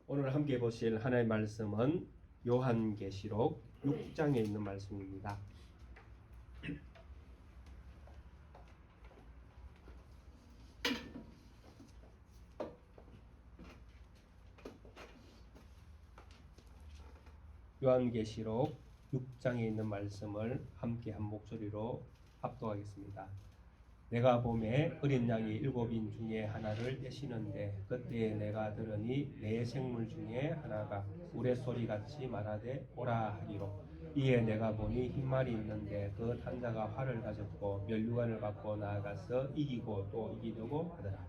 오늘 함께 보실 하나님의 말씀은 요한계시록 6장에 있는 말씀입니다. 요한계시록 6장에 있는 말씀을 함께 한 목소리로 합독하겠습니다. 내가 보매 어린 양이 7인 중에 하나를 떼시는데 그때에 내가 들으니 네 생물 중에 하나가 우레소리같이 말하되 오라 하기로 이에 내가 보니 흰말이 있는데 그 탄자가 활을 가졌고 면류관을 갖고 나아가서 이기고 또 이기려고 하더라.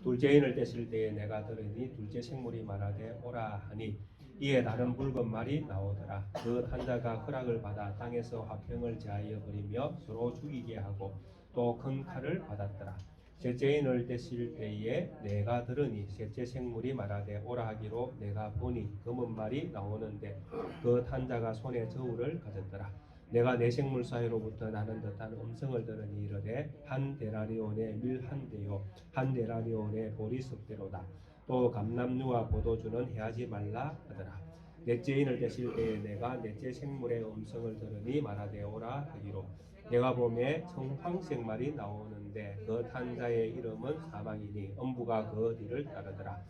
둘째 인을 떼실 때에 내가 들으니 둘째 생물이 말하되 오라 하니 이에 다른 붉은 말이 나오더라. 그 탄자가 허락을 받아 땅에서 화평을 제하여 버리며 서로 죽이게 하고 또 큰 칼을 받았더라. 셋째 인을 떼실 때에 내가 들으니 셋째 생물이 말하되 오라 하기로 내가 보니 검은 말이 나오는데 그 탄자가 손에 저울을 가졌더라. 내가 네 생물 사이로부터 나는 듯한 음성을 들으니 이르되 한 데나리온의 밀 한 대요 한 데나리온의 보리 석 대로다. 또 감람류와 포도주는 해하지 말라 하더라. 넷째 인을 떼실 때에 내가 넷째 생물의 음성을 들으니 말하되 오라 하기로 내가 보매 청황색 말이 나오는데 그 탄자의 이름은 사망이니 음부가 그 뒤를 따르더라.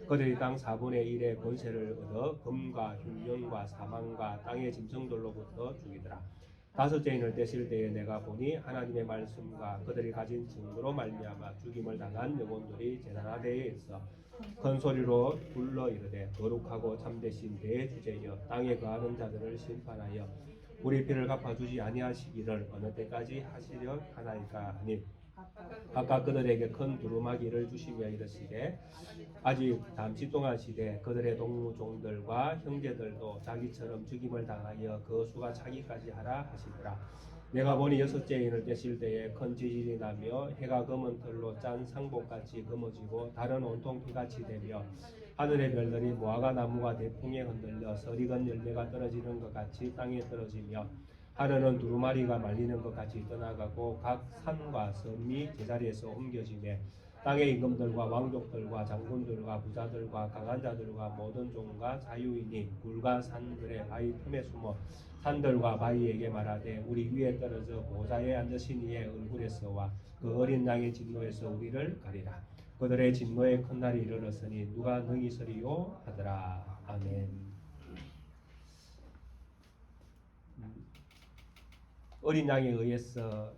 그들이 땅 4분의 1의 권세를 얻어 금과 흉년과 사망과 땅의 짐승들로부터 죽이더라. 다섯째 인을 떼실 때에 내가 보니 하나님의 말씀과 그들이 가진 증거로 말미암아 죽임을 당한 영혼들이 제단화되어 있어 큰 소리로 불러 이르되 거룩하고 참되신 대주제여 땅에 거하는 자들을 심판하여 우리 피를 갚아주지 아니하시기를 어느 때까지 하시려 하나이까 하니 각각 그들에게 큰 두루마기를 주시며 이르시되 아직 잠시 동안 시대 그들의 동무종들과 형제들도 자기처럼 죽임을 당하여 그 수가 차기까지 하라 하시더라. 내가 보니 여섯째 인을 떼실 때에 큰 지진이 나며 해가 검은 털로 짠 상복같이 검어지고 달은 온통 피같이 되며 하늘의 별들이 무화과 나무가 대풍에 흔들려 설익은 열매가 떨어지는 것 같이 땅에 떨어지며 하늘은 두루마리가 말리는 것 같이 떠나가고 각 산과 섬이 제자리에서 옮겨지매 땅의 임금들과 왕족들과 장군들과 부자들과 강한 자들과 모든 종과 자유인이 굴과 산들의 바위 틈에 숨어 산들과 바위에게 말하되 우리 위에 떨어져 보좌에 앉으신 이의 얼굴에서와 그 어린 양의 진노에서 우리를 가리라. 그들의 진노의 큰 날이 이르렀으니 누가 능히 서리요 하더라. 아멘. 어린 양에 의해서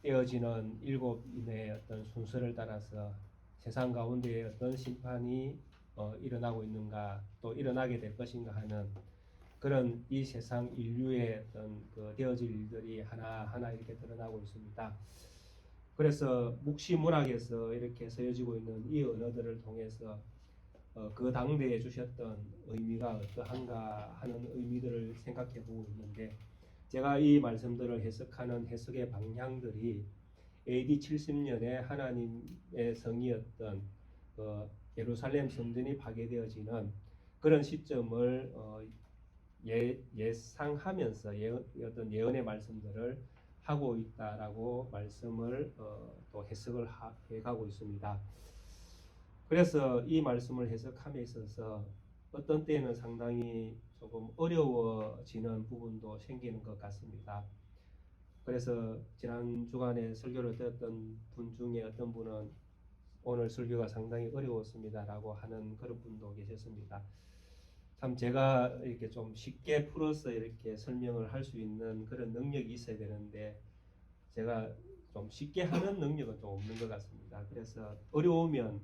떼어지는 7인의 어떤 순서를 따라서 세상 가운데 어떤 심판이 일어나고 있는가 또 일어나게 될 것인가 하는 그런 이 세상 인류의 어떤 그 되어질 일들이 하나하나 이렇게 드러나고 있습니다. 그래서 묵시문학에서 이렇게 쓰여지고 있는 이 언어들을 통해서 그 당대에 주셨던 의미가 어떠한가 하는 의미들을 생각해 보고 있는데 제가 이 말씀들을 해석하는 해석의 방향들이 AD 70년에 하나님의 성이었던 예루살렘 성전이 파괴되어지는 그런 시점을 예상하면서 어떤 예언의 말씀들을 하고 있다라고 말씀을 또 해석을 해가고 있습니다. 그래서 이 말씀을 해석함에 있어서 어떤 때는 상당히 조금 어려워지는 부분도 생기는 것 같습니다. 그래서 지난 주간에 설교를 들었던 분 중에 어떤 분은 오늘 설교가 상당히 어려웠습니다라고 하는 그런 분도 계셨습니다. 참 제가 이렇게 좀 쉽게 풀어서 이렇게 설명을 할 수 있는 그런 능력이 있어야 되는데 제가 좀 쉽게 하는 능력은 좀 없는 것 같습니다. 그래서 어려우면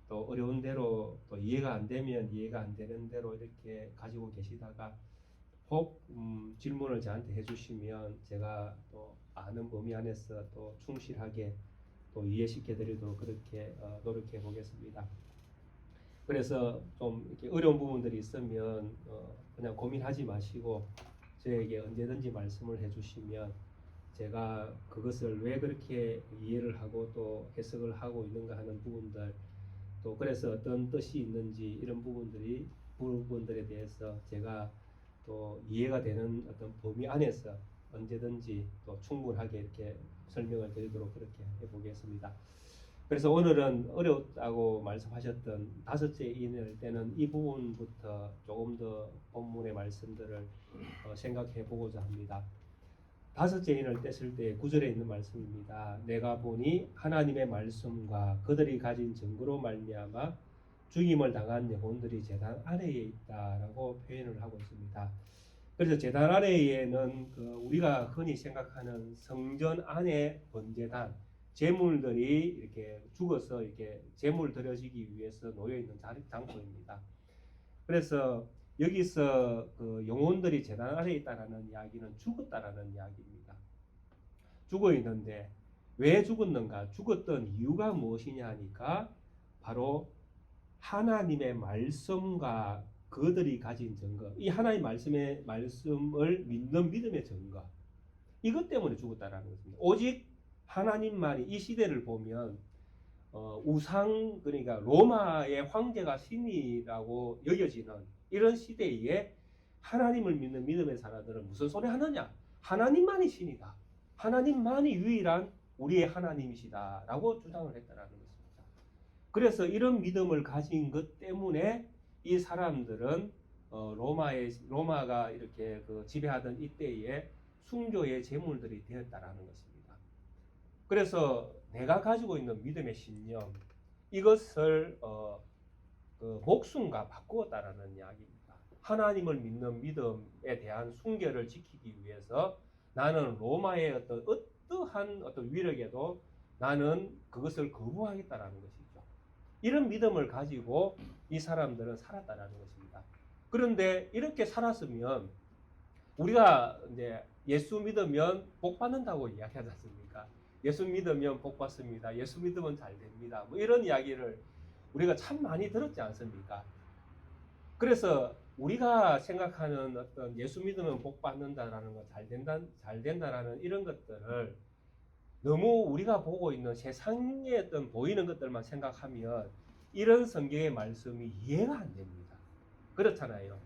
또 어려운 대로 또 이해가 안 되면 이해가 안 되는 대로 이렇게 가지고 계시다가 혹 질문을 저한테 해주시면 제가 또 아는 범위 안에서 또 충실하게 또 이해시켜 드리도록 그렇게 노력해 보겠습니다. 그래서 좀 이렇게 어려운 부분들이 있으면 그냥 고민하지 마시고 저에게 언제든지 말씀을 해주시면 제가 그것을 왜 그렇게 이해를 하고 또 해석을 하고 있는가 하는 부분들 또 그래서 어떤 뜻이 있는지 이런 부분들에 대해서 제가 또 이해가 되는 어떤 범위 안에서 언제든지 또 충분하게 이렇게 설명을 드리도록 그렇게 해보겠습니다. 그래서 오늘은 어렵다고 말씀하셨던 다섯째 인을 때는 이 부분부터 조금 더 본문의 말씀들을 생각해 보고자 합니다. 다섯째 인을 뗐을 때 9절에 있는 말씀입니다. 내가 보니 하나님의 말씀과 그들이 가진 증거로 말미암아 죽임을 당한 영혼들이 제단 아래에 있다라고 표현을 하고 있습니다. 그래서 제단 아래에는 우리가 흔히 생각하는 성전 안에 번제단, 제물들이 이렇게 죽어서 이렇게 제물 드려지기 위해서 놓여 있는 장소입니다. 그래서 여기서 영혼들이 제단 아래에 있다라는 이야기는 죽었다라는 이야기입니다. 죽어 있는데 왜 죽었는가? 죽었던 이유가 무엇이냐 하니까 바로 하나님의 말씀과 그들이 가진 증거, 이 하나님의 말씀을 믿는 믿음의 증거, 이것 때문에 죽었다라는 것입니다. 오직 하나님만이 이 시대를 보면 우상, 그러니까 로마의 황제가 신이라고 여겨지는 이런 시대에 하나님을 믿는 믿음의 사람들은 무슨 소리 하느냐? 하나님만이 신이다. 하나님만이 유일한 우리의 하나님이시다라고 주장을 했다라는 것입니다. 그래서 이런 믿음을 가진 것 때문에 이 사람들은 로마가 이렇게 지배하던 이때에 숭조의 제물들이 되었다라는 것입니다. 그래서 내가 가지고 있는 믿음의 신념, 이것을 목숨과 바꾸었다라는 이야기입니다. 하나님을 믿는 믿음에 대한 순결을 지키기 위해서 나는 로마의 어떠한 위력에도 나는 그것을 거부하겠다라는 것이죠. 이런 믿음을 가지고 이 사람들은 살았다라는 것입니다. 그런데 이렇게 살았으면 우리가 이제 예수 믿으면 복 받는다고 이야기하지 않습니까? 예수 믿으면 복 받습니다. 예수 믿으면 잘 됩니다. 뭐 이런 이야기를 우리가 참 많이 들었지 않습니까? 그래서 우리가 생각하는 어떤 예수 믿으면 복 받는다라는 거, 잘 된다라는 이런 것들을 너무 우리가 보고 있는 세상에 어떤 보이는 것들만 생각하면 이런 성경의 말씀이 이해가 안 됩니다. 그렇잖아요.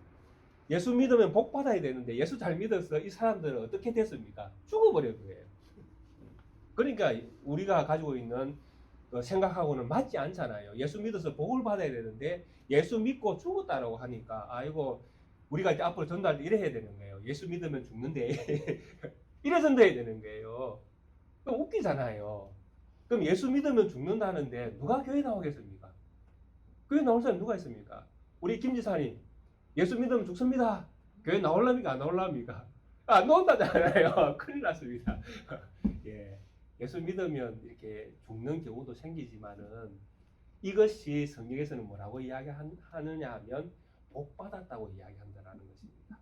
예수 믿으면 복 받아야 되는데 예수 잘 믿어서 이 사람들은 어떻게 됐습니까? 죽어버린 거예요. 그러니까 우리가 가지고 있는 생각하고는 맞지 않잖아요. 예수 믿어서 복을 받아야 되는데 예수 믿고 죽었다라고 하니까 아이고 우리가 이제 앞으로 전도할 때 이래 해야 되는 거예요. 예수 믿으면 죽는데 이래 전도해야 되는 거예요. 그럼 웃기잖아요. 그럼 예수 믿으면 죽는다는데 누가 교회 나오겠습니까? 교회 나올 사람 누가 있습니까? 우리 김 지사님 예수 믿으면 죽습니다. 교회 나올랍니까? 안 나올랍니까? 안 나온다잖아요. 큰일 났습니다. 예. 예수 믿으면 이렇게 죽는 경우도 생기지만은 이것이 성경에서는 뭐라고 이야기하느냐 하면 복 받았다고 이야기한다라는 것입니다.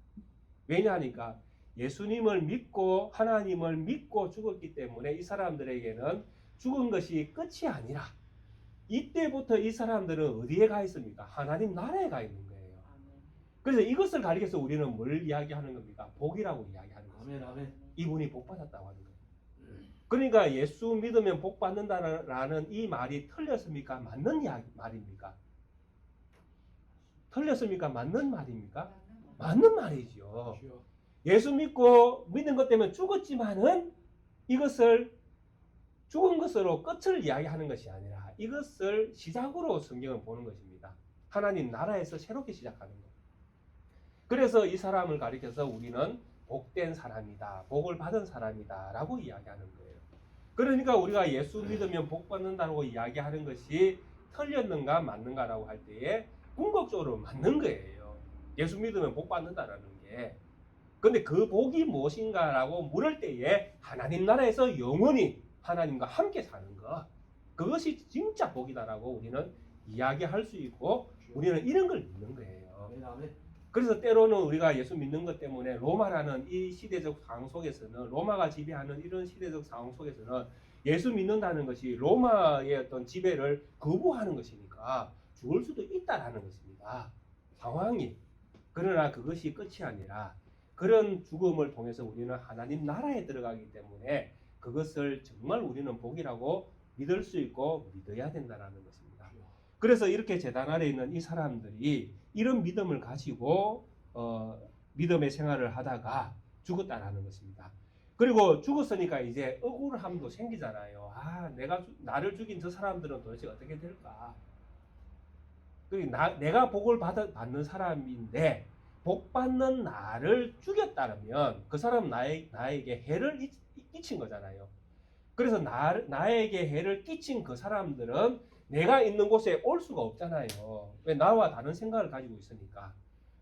왜냐하니까 예수님을 믿고 하나님을 믿고 죽었기 때문에 이 사람들에게는 죽은 것이 끝이 아니라 이때부터 이 사람들은 어디에 가 있습니까? 하나님 나라에 가 있는 거예요. 그래서 이것을 가리켜서 우리는 뭘 이야기하는 겁니까? 복이라고 이야기하는 겁니다. 아멘. 이분이 복 받았다고 하는 거예요. 그러니까 예수 믿으면 복 받는다라는 이 말이 틀렸습니까? 맞는 말입니까? 틀렸습니까? 맞는 말입니까? 맞는 말이죠. 예수 믿고 믿는 것 때문에 죽었지만은 이것을 죽은 것으로 끝을 이야기하는 것이 아니라 이것을 시작으로 성경은 보는 것입니다. 하나님 나라에서 새롭게 시작하는 것. 그래서 이 사람을 가리켜서 우리는 복된 사람이다, 복을 받은 사람이다 라고 이야기하는 거예요. 그러니까 우리가 예수 믿으면 복 받는다고 이야기하는 것이 틀렸는가 맞는가라고 할 때에 궁극적으로 맞는 거예요. 예수 믿으면 복 받는다라는 게. 근데 그 복이 무엇인가라고 물을 때에 하나님 나라에서 영원히 하나님과 함께 사는 것, 그것이 진짜 복이다라고 우리는 이야기할 수 있고 우리는 이런 걸 믿는 거예요. 그래서 때로는 우리가 예수 믿는 것 때문에 로마라는 이 시대적 상황 속에서는, 로마가 지배하는 이런 시대적 상황 속에서는 예수 믿는다는 것이 로마의 어떤 지배를 거부하는 것이니까 죽을 수도 있다라는 것입니다. 상황이. 그러나 그것이 끝이 아니라 그런 죽음을 통해서 우리는 하나님 나라에 들어가기 때문에 그것을 정말 우리는 복이라고 믿을 수 있고 믿어야 된다는 것입니다. 그래서 이렇게 제단 아래 있는 이 사람들이 이런 믿음을 가지고 믿음의 생활을 하다가 죽었다라는 것입니다. 그리고 죽었으니까 이제 억울함도 생기잖아요. 아, 나를 죽인 저 사람들은 도대체 어떻게 될까? 그리고 내가 복을 받는 사람인데 복 받는 나를 죽였다면 그 사람은 나에게 해를 끼친 거잖아요. 그래서 나에게 해를 끼친 그 사람들은 내가 있는 곳에 올 수가 없잖아요. 왜? 나와 다른 생각을 가지고 있으니까.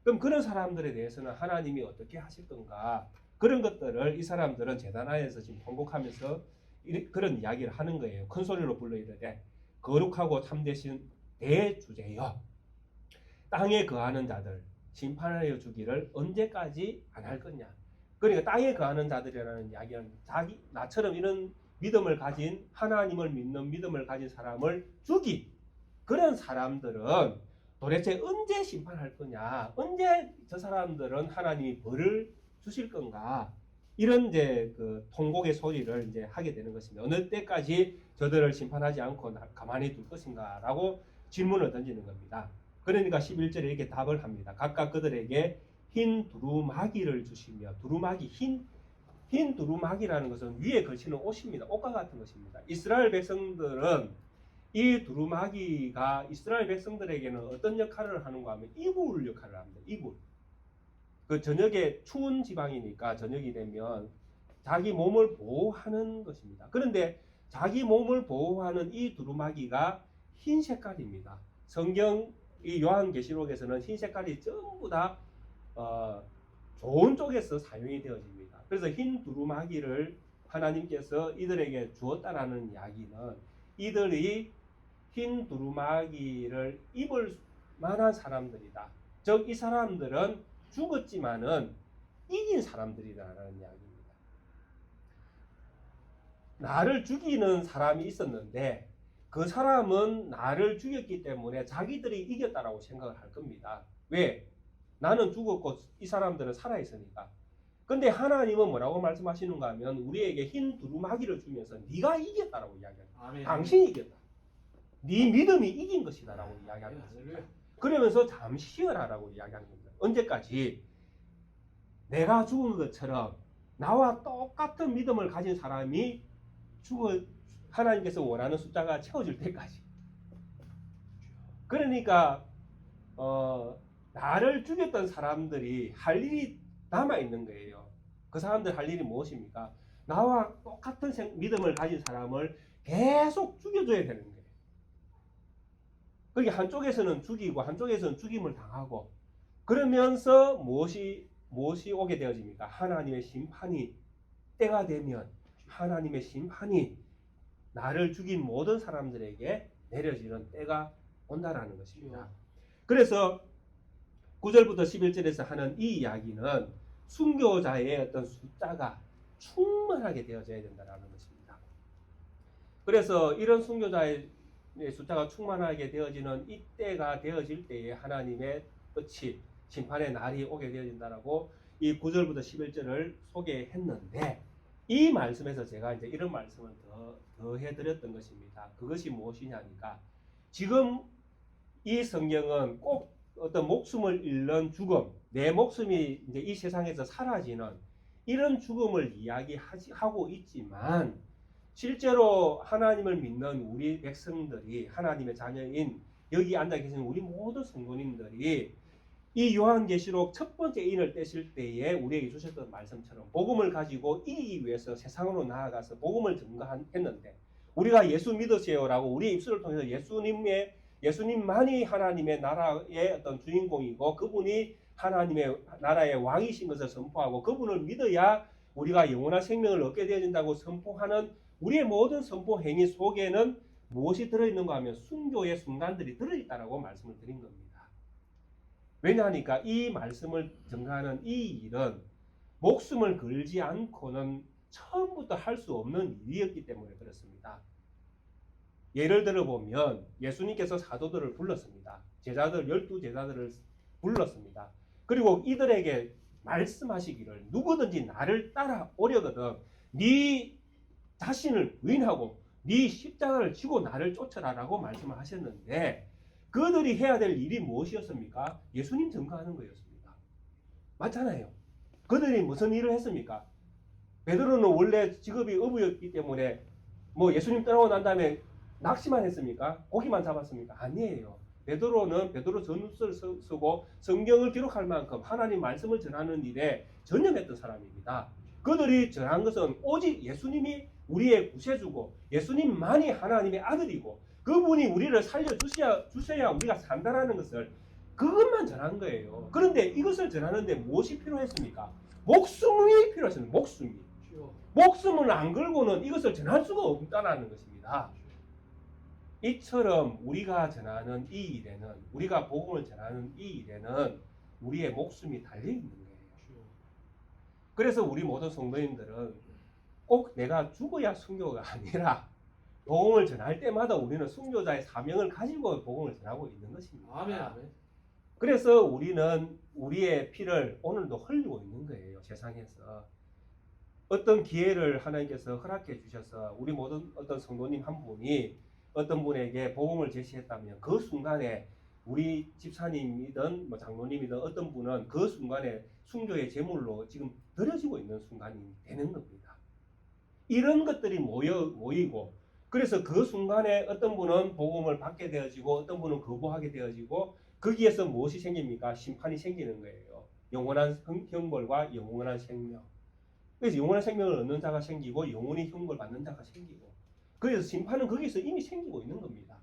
그럼 그런 사람들에 대해서는 하나님이 어떻게 하실 건가? 그런 것들을 이 사람들은 제단 안에서 지금 통곡하면서 그런 이야기를 하는 거예요. 큰 소리로 불러 이르되 거룩하고 참되신 대주제여, 땅에 거하는 자들 심판하여 주기를 언제까지 안 할 거냐? 그러니까 땅에 거하는 자들이라는 이야기는 나처럼 이런 믿음을 가진, 하나님을 믿는 믿음을 가진 사람을 죽인 그런 사람들은 도대체 언제 심판할 거냐? 언제 저 사람들은 하나님이 벌을 주실 건가? 이런 이제 그 통곡의 소리를 이제 하게 되는 것입니다. 어느 때까지 저들을 심판하지 않고 가만히 둘 것인가라고 질문을 던지는 겁니다. 그러니까 11절에 이렇게 답을 합니다. 각각 그들에게 흰 두루마기를 주시며, 두루마기, 흰 두루마기라는 것은 위에 걸치는 옷입니다. 옷과 같은 것입니다. 이스라엘 백성들은 이 두루마기가 이스라엘 백성들에게는 어떤 역할을 하는가 하면 이불 역할을 합니다. 이불. 그 저녁에 추운 지방이니까 저녁이 되면 자기 몸을 보호하는 것입니다. 그런데 자기 몸을 보호하는 이 두루마기가 흰 색깔입니다. 성경 이 요한계시록에서는 흰 색깔이 전부 다 좋은 쪽에서 사용이 되어집니다. 그래서 흰 두루마기를 하나님께서 이들에게 주었다라는 이야기는 이들이 흰 두루마기를 입을 만한 사람들이다. 즉 이 사람들은 죽었지만은 이긴 사람들이라는 이야기입니다. 나를 죽이는 사람이 있었는데 그 사람은 나를 죽였기 때문에 자기들이 이겼다라고 생각을 할 겁니다. 왜? 나는 죽었고 이 사람들은 살아있으니까. 근데 하나님은 뭐라고 말씀하시는가 하면 우리에게 흰 두루마기를 주면서 네가 이겼다라고 이야기합니다. 당신이 이겼다. 네 믿음이 이긴 것이다 라고 이야기하는 것입니다. 그러면서 잠시 쉬어라라고 이야기하는 겁니다. 언제까지? 내가 죽은 것처럼 나와 똑같은 믿음을 가진 사람이 하나님께서 원하는 숫자가 채워질 때까지. 그러니까 나를 죽였던 사람들이 할 일이 남아있는 거예요. 그 사람들 할 일이 무엇입니까? 나와 똑같은 믿음을 가진 사람을 계속 죽여줘야 되는 거예요. 그게 한쪽에서는 죽이고 한쪽에서는 죽임을 당하고 그러면서 무엇이 오게 되어집니까? 하나님의 심판이 때가 되면 하나님의 심판이 나를 죽인 모든 사람들에게 내려지는 때가 온다라는 것입니다. 그래서 9절부터 11절에서 하는 이 이야기는 순교자의 어떤 숫자가 충만하게 되어져야 된다는 것입니다. 그래서 이런 순교자의 숫자가 충만하게 되어지는 이때가 되어질 때에 하나님의 끝이 심판의 날이 오게 되어진다라고 이 9절부터 11절을 소개했는데 이 말씀에서 제가 이제 이런 말씀을 더 해드렸던 것입니다. 그것이 무엇이냐니까 지금 이 성경은 꼭 어떤 목숨을 잃는 죽음, 내 목숨이 이제 이 세상에서 사라지는 이런 죽음을 이야기하고 있지만 실제로 하나님을 믿는 우리 백성들이 하나님의 자녀인 여기 앉아 계신 우리 모든 성도님들이 이 요한계시록 첫 번째 인을 떼실 때에 우리에게 주셨던 말씀처럼 복음을 가지고 이기기 위해서 세상으로 나아가서 복음을 증거했는데 우리가 예수 믿으세요라고 우리 입술을 통해서 예수님만이 하나님의 나라의 어떤 주인공이고 그분이 하나님의 나라의 왕이신 것을 선포하고 그분을 믿어야 우리가 영원한 생명을 얻게 되어진다고 선포하는 우리의 모든 선포 행위 속에는 무엇이 들어있는가 하면 순교의 순간들이 들어있다라고 말씀을 드린 겁니다. 왜냐하니까 이 말씀을 증거하는 이 일은 목숨을 걸지 않고는 처음부터 할 수 없는 일이었기 때문에 그렇습니다. 예를 들어 보면 예수님께서 사도들을 불렀습니다. 12제자들을 불렀습니다. 그리고 이들에게 말씀하시기를 누구든지 나를 따라오려거든 네 자신을 부인하고 네 십자가를 지고 나를 쫓아라라고 말씀을 하셨는데 그들이 해야 될 일이 무엇이었습니까? 예수님 증거하는 거였습니다. 맞잖아요. 그들이 무슨 일을 했습니까? 베드로는 원래 직업이 어부였기 때문에 뭐 예수님 떠나고 난 다음에 낚시만 했습니까? 고기만 잡았습니까? 아니에요. 베드로는 베드로 전서를 쓰고 성경을 기록할 만큼 하나님 말씀을 전하는 일에 전념했던 사람입니다. 그들이 전한 것은 오직 예수님이 우리의 구세주고 예수님만이 하나님의 아들이고 그분이 우리를 살려주셔야 우리가 산다라는 것을 그것만 전한 거예요. 그런데 이것을 전하는데 무엇이 필요했습니까? 목숨이 필요했습니다. 목숨을 안 걸고는 이것을 전할 수가 없다는 것입니다. 이처럼 우리가 전하는 이 일에는, 우리가 복음을 전하는 이 일에는 우리의 목숨이 달려있는 거예요. 그래서 우리 모든 성도님들은 꼭 내가 죽어야 순교가 아니라 복음을 전할 때마다 우리는 순교자의 사명을 가지고 복음을 전하고 있는 것입니다. 아멘. 그래서 우리는 우리의 피를 오늘도 흘리고 있는 거예요. 세상에서 어떤 기회를 하나님께서 허락해 주셔서 우리 모든 어떤 성도님 한 분이 어떤 분에게 복음을 제시했다면 그 순간에 우리 집사님이든 뭐 장로님이든 어떤 분은 그 순간에 순교의 제물로 지금 드려지고 있는 순간이 되는 겁니다. 이런 것들이 모이고 그래서 그 순간에 어떤 분은 복음을 받게 되어지고 어떤 분은 거부하게 되어지고 거기에서 무엇이 생깁니까? 심판이 생기는 거예요. 영원한 형벌과 영원한 생명. 그래서 영원한 생명을 얻는 자가 생기고 영원히 형벌 받는 자가 생기고 그래서 심판은 거기서 이미 생기고 있는 겁니다.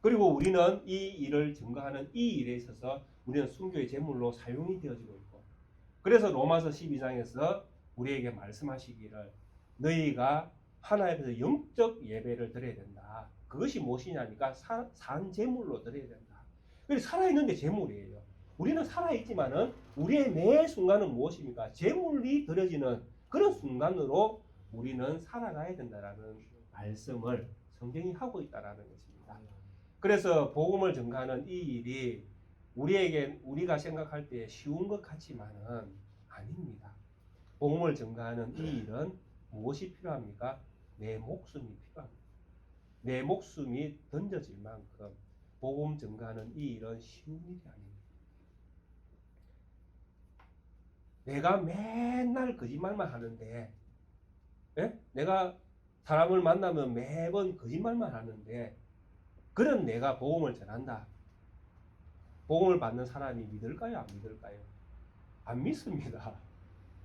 그리고 우리는 이 일을 증거하는 이 일에 있어서 우리는 순교의 제물로 사용이 되어지고 있고 그래서 로마서 12장에서 우리에게 말씀하시기를 너희가 하나님 앞에서 영적 예배를 드려야 된다. 그것이 무엇이냐니까 산 제물로 드려야 된다. 그래서 살아있는 게 제물이에요. 우리는 살아있지만은 우리의 매 순간은 무엇입니까? 제물이 드려지는 그런 순간으로 우리는 살아가야 된다라는 말씀을 성경이 하고 있다라는 것입니다. 그래서 복음을 전가하는 이 일이 우리가 생각할 때 쉬운 것 같지만은 아닙니다. 복음을 전가하는 이 일은 무엇이 필요합니까? 내 목숨이 필요합니다. 내 목숨이 던져질 만큼 복음 전가하는 이 일은 쉬운 일이 아닙니다. 내가 맨날 거짓말만 하는데, 내가 사람을 만나면 매번 거짓말만 하는데, 그런 내가 복음을 전한다. 복음을 받는 사람이 믿을까요? 안 믿을까요? 안 믿습니다.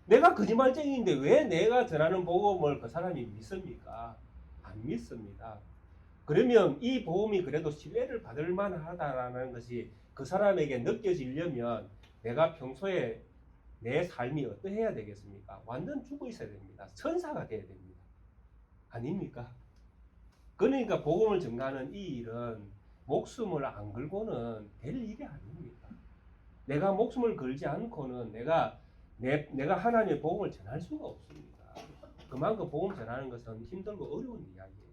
내가 거짓말쟁이인데 왜 내가 전하는 복음을 그 사람이 믿습니까? 안 믿습니다. 그러면 이 복음이 그래도 신뢰를 받을 만하다라는 것이 그 사람에게 느껴지려면 내가 평소에 내 삶이 어떠해야 되겠습니까? 완전 죽어 있어야 됩니다. 천사가 돼야 됩니다. 아닙니까? 그러니까 복음을 전가하는 이 일은 목숨을 안 걸고는 될 일이 아닙니다. 내가 목숨을 걸지 않고는 내가 하나님의 복음을 전할 수가 없습니다. 그만큼 복음 전하는 것은 힘들고 어려운 이야기예요.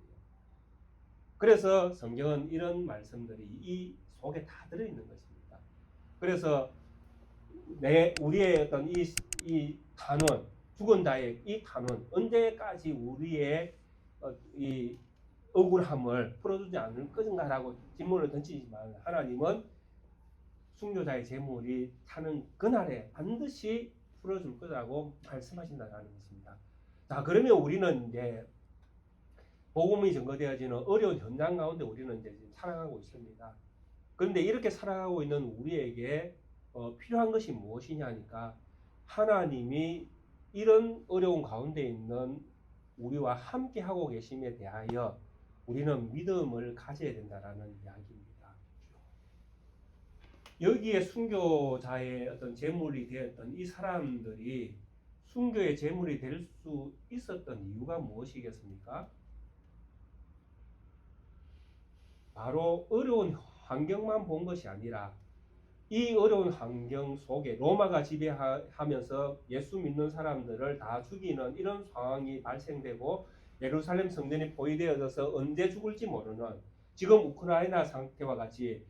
그래서 성경은 이런 말씀들이 이 속에 다 들어있는 것입니다. 그래서 우리의 어떤 이 탄원, 죽은 자의 이 탄원, 언제까지 우리의 이 억울함을 풀어주지 않을 것인가라고 질문을 던지지만 하나님은 순교자의 제물이 타는 그날에 반드시 풀어줄 거라고 말씀하신다는 것입니다. 자, 그러면 우리는 이제 복음이 증거되어지는 어려운 현장 가운데 우리는 이제 살아가고 있습니다. 그런데 이렇게 살아가고 있는 우리에게 필요한 것이 무엇이냐니까 하나님이 이런 어려운 가운데 있는 우리와 함께 하고 계심에 대하여 우리는 믿음을 가져야 된다라는 이야기입니다. 여기에 순교자의 어떤 제물이 되었던 이 사람들이 순교의 제물이 될 수 있었던 이유가 무엇이겠습니까? 바로 어려운 환경만 본 것이 아니라 이 어려운 환경 속에 로마가 지배하면서 예수 믿는 사람들을 다 죽이는 이런 상황이 발생되고 예루살렘 성전이 포위되어져서 언제 죽을지 모르는 지금 우크라이나 상태와 같이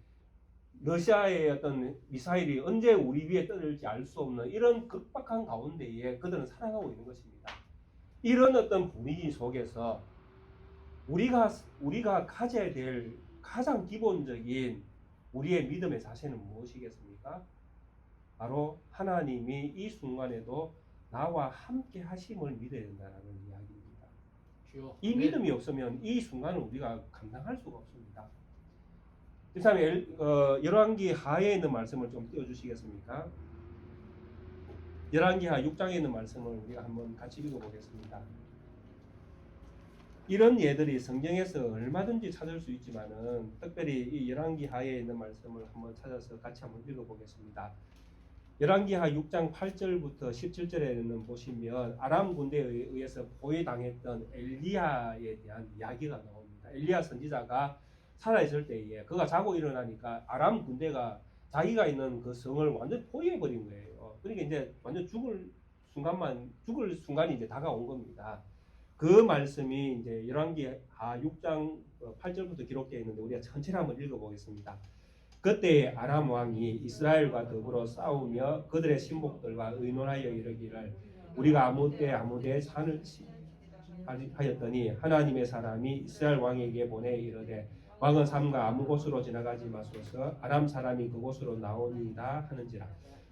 러시아의 어떤 미사일이 언제 우리 위에 떨어질지 알 수 없는 이런 극박한 가운데에 그들은 살아가고 있는 것입니다. 이런 어떤 분위기 속에서 우리가 가져야 될 가장 기본적인 우리의 믿음의 자세는 무엇이겠습니까? 바로 하나님이 이 순간에도 나와 함께 하심을 믿어야 된다는 이야기입니다. 주여. 이 믿음이 없으면 이 순간을 우리가 감당할 수가 없습니다. 그 다음에 열왕기 하에 있는 말씀을 좀 띄워주시겠습니까? 열왕기하 6장에 있는 말씀을 우리가 한번 같이 읽어보겠습니다. 이런 예들이 성경에서 얼마든지 찾을 수 있지만은 특별히 이 열왕기하에 있는 말씀을 한번 찾아서 같이 한번 읽어보겠습니다. 열왕기하 6장 8절부터 17절에는 보시면 아람 군대에 의해서 포위당했던 엘리야에 대한 이야기가 나옵니다. 엘리야 선지자가 살아있을 때에 그가 자고 일어나니까 아람 군대가 자기가 있는 그 성을 완전 포위해버린 거예요. 그러니까 이제 완전 죽을 순간이 이제 다가온 겁니다. 그 말씀이 이제 열왕기하 6장 8절부터 기록되어 있는데 우리가 천천히 한번 읽어보겠습니다. 그때 아람 왕이 이스라엘과 더불어 싸우며 그들의 신복들과 의논하여 이르기를 우리가 아무 때 아무 데 산을 하였더니 하나님의 사람이 이스라엘 왕에게 보내 이르되 왕은 삼가 아무 곳으로 지나가지 마소서 아람 사람이 그곳으로 나오니이다 하는지라.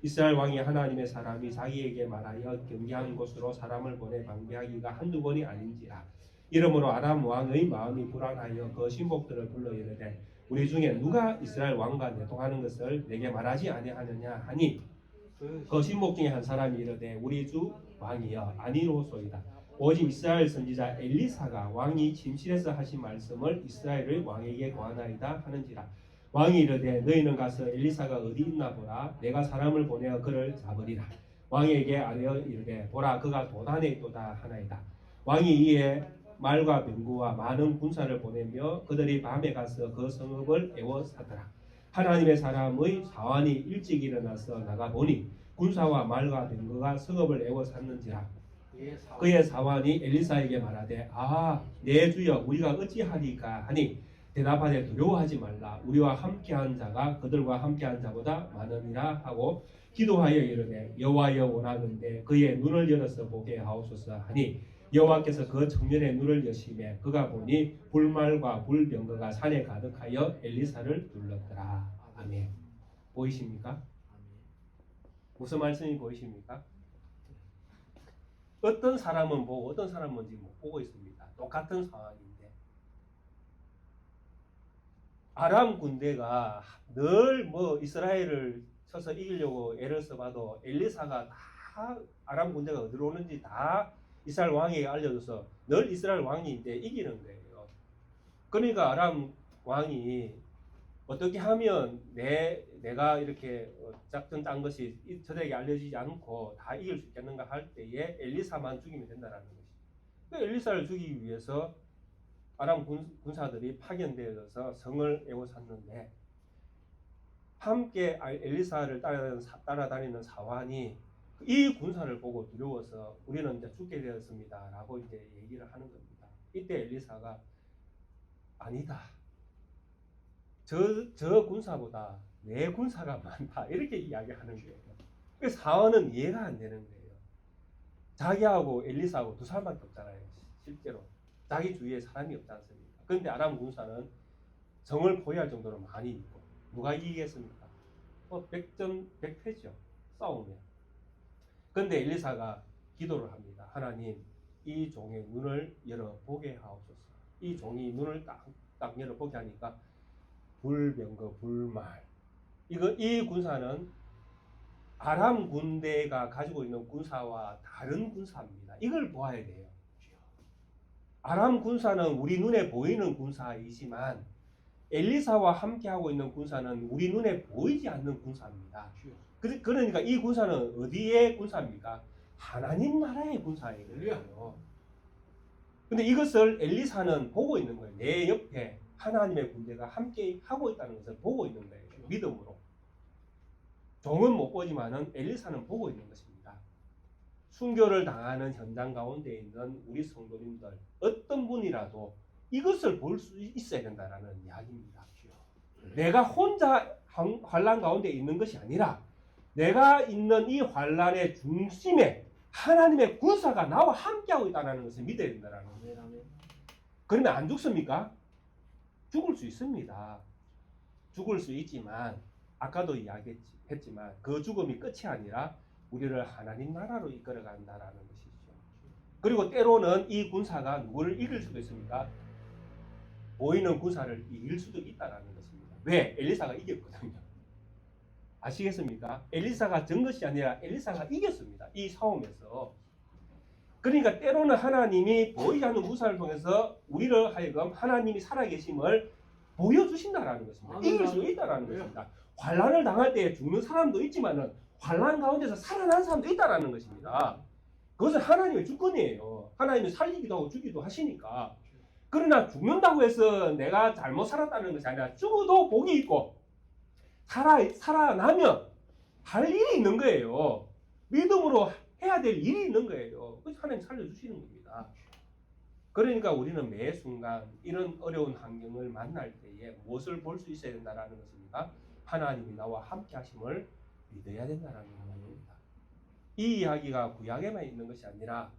이스라엘 왕이 하나님의 사람이 자기에게 말하여 경계한 곳으로 사람을 보내 방비하기가 한두 번이 아닌지라. 이러므로 아람 왕의 마음이 불안하여 그 신복들을 불러 이르되 우리 중에 누가 이스라엘 왕과 내통하는 것을 내게 말하지 아니하느냐 하니 그 신복 중에 한 사람이 이르되 우리 주 왕이여 아니로소이다. 오직 이스라엘 선지자 엘리사가 왕이 침실에서 하신 말씀을 이스라엘의 왕에게 고하나이다 하는지라. 왕이 이르되 너희는 가서 엘리사가 어디 있나 보라. 내가 사람을 보내어 그를 잡으리라. 왕에게 아뢰어 이르되 보라 그가 도단에 있도다 하나이다. 왕이 이에 말과 병구와 많은 군사를 보내며 그들이 밤에 가서 그 성읍을 에워싸더라. 하나님의 사람의 사환이 일찍 일어나서 나가보니 군사와 말과 병거가 성읍을 에워쌌는지라. 그의 사환이 엘리사에게 말하되 내 주여 우리가 어찌하리까 하니 대답하되 두려워하지 말라. 우리와 함께한 자가 그들과 함께한 자보다 많으니라 하고 기도하여 이르되 여호와여 원하는데 그의 눈을 열어서 보게 하옵소서 하니 여호와께서 그 청년의 눈을 여시매 그가 보니 불말과 불병거가 산에 가득하여 엘리사를 둘렀더라. 아멘. 보이십니까? 무슨 말씀이 보이십니까? 어떤 사람은 보고 어떤 사람은 지금 못 보고 있습니다. 똑같은 상황인데 아람 군대가 늘 이스라엘을 쳐서 이기려고 애를 써봐도 엘리사가 다 아람 군대가 어디로 오는지 다 이스라엘 왕에게 알려줘서 늘 이스라엘 왕이 이제 이기는 거예요. 그러니까 아람 왕이 어떻게 하면 내가 이렇게 작전 짠 것이 저들에게 알려지지 않고 다 이길 수 있겠는가 할 때에 엘리사만 죽이면 된다는 것이. 엘리사를 죽이기 위해서 아람 군사들이 파견되어서 성을 에워쌌는데 함께 엘리사를 따라다니는 사환이 이 군사를 보고 두려워서 우리는 이제 죽게 되었습니다 라고 이제 얘기를 하는 겁니다. 이때 엘리사가 아니다. 저 군사보다 내 군사가 많다. 이렇게 이야기하는 거예요. 그래서 사환은 이해가 안 되는 거예요. 자기하고 엘리사하고 두 사람밖에 없잖아요. 실제로. 자기 주위에 사람이 없지 않습니까? 그런데 아람 군사는 성을 포위할 정도로 많이 있고 누가 이기겠습니까? 100점 100패죠. 싸우면. 그런데 엘리사가 기도를 합니다. 하나님 이 종의 눈을 열어보게 하옵소서. 이 종이 눈을 딱 열어보게 하니까 불병거 불말 이 군사는 아람 군대가 가지고 있는 군사와 다른 군사입니다. 이걸 보아야 돼요. 아람 군사는 우리 눈에 보이는 군사이지만 엘리사와 함께하고 있는 군사는 우리 눈에 보이지 않는 군사입니다. 그러니까 이 군사는 어디의 군사입니까? 하나님 나라의 군사예요. 근데 이것을 엘리사는 보고 있는 거예요. 내 옆에 하나님의 군대가 함께 하고 있다는 것을 보고 있는 거예요. 믿음으로. 종은 못 보지만은 엘리사는 보고 있는 것입니다. 순교를 당하는 현장 가운데 있는 우리 성도님들 어떤 분이라도 이것을 볼 수 있어야 된다는 이야기입니다. 내가 혼자 환란 가운데 있는 것이 아니라 내가 있는 이 환란의 중심에 하나님의 군사가 나와 함께하고 있다는 것을 믿어야 된다는 거예요. 그러면 안 죽습니까? 죽을 수 있습니다. 죽을 수 있지만 아까도 이야기했지만 그 죽음이 끝이 아니라 우리를 하나님 나라로 이끌어 간다라는 것이죠. 그리고 때로는 이 군사가 누구를 이길 수도 있습니다. 보이는 군사를 이길 수도 있다라는 것입니다. 왜? 엘리사가 이겼거든요. 아시겠습니까? 엘리사가 진 것이 아니라 엘리사가 이겼습니다. 이 싸움에서. 그러니까 때로는 하나님이 보이지 않는 군사를 통해서 우리를 하여금 하나님이 살아계심을 보여주신다라는 것입니다. 이길 수 있다라는 것입니다. 환난을 당할 때 죽는 사람도 있지만은 환난 가운데서 살아난 사람도 있다라는 것입니다. 그것은 하나님의 주권이에요. 하나님이 살리기도 하고 죽기도 하시니까. 그러나 죽는다고 해서 내가 잘못 살았다는 것이 아니라 죽어도 복이 있고 살아나면 할 일이 있는 거예요. 믿음으로 해야 될 일이 있는 거예요. 그래서 하나님 살려주시는 겁니다. 그러니까 우리는 매 순간 이런 어려운 환경을 만날 때에 무엇을 볼 수 있어야 된다는 것입니다. 하나님이 나와 함께 하심을 믿어야 된다는 겁니다. 이 이야기가 구약에만 있는 것이 아니라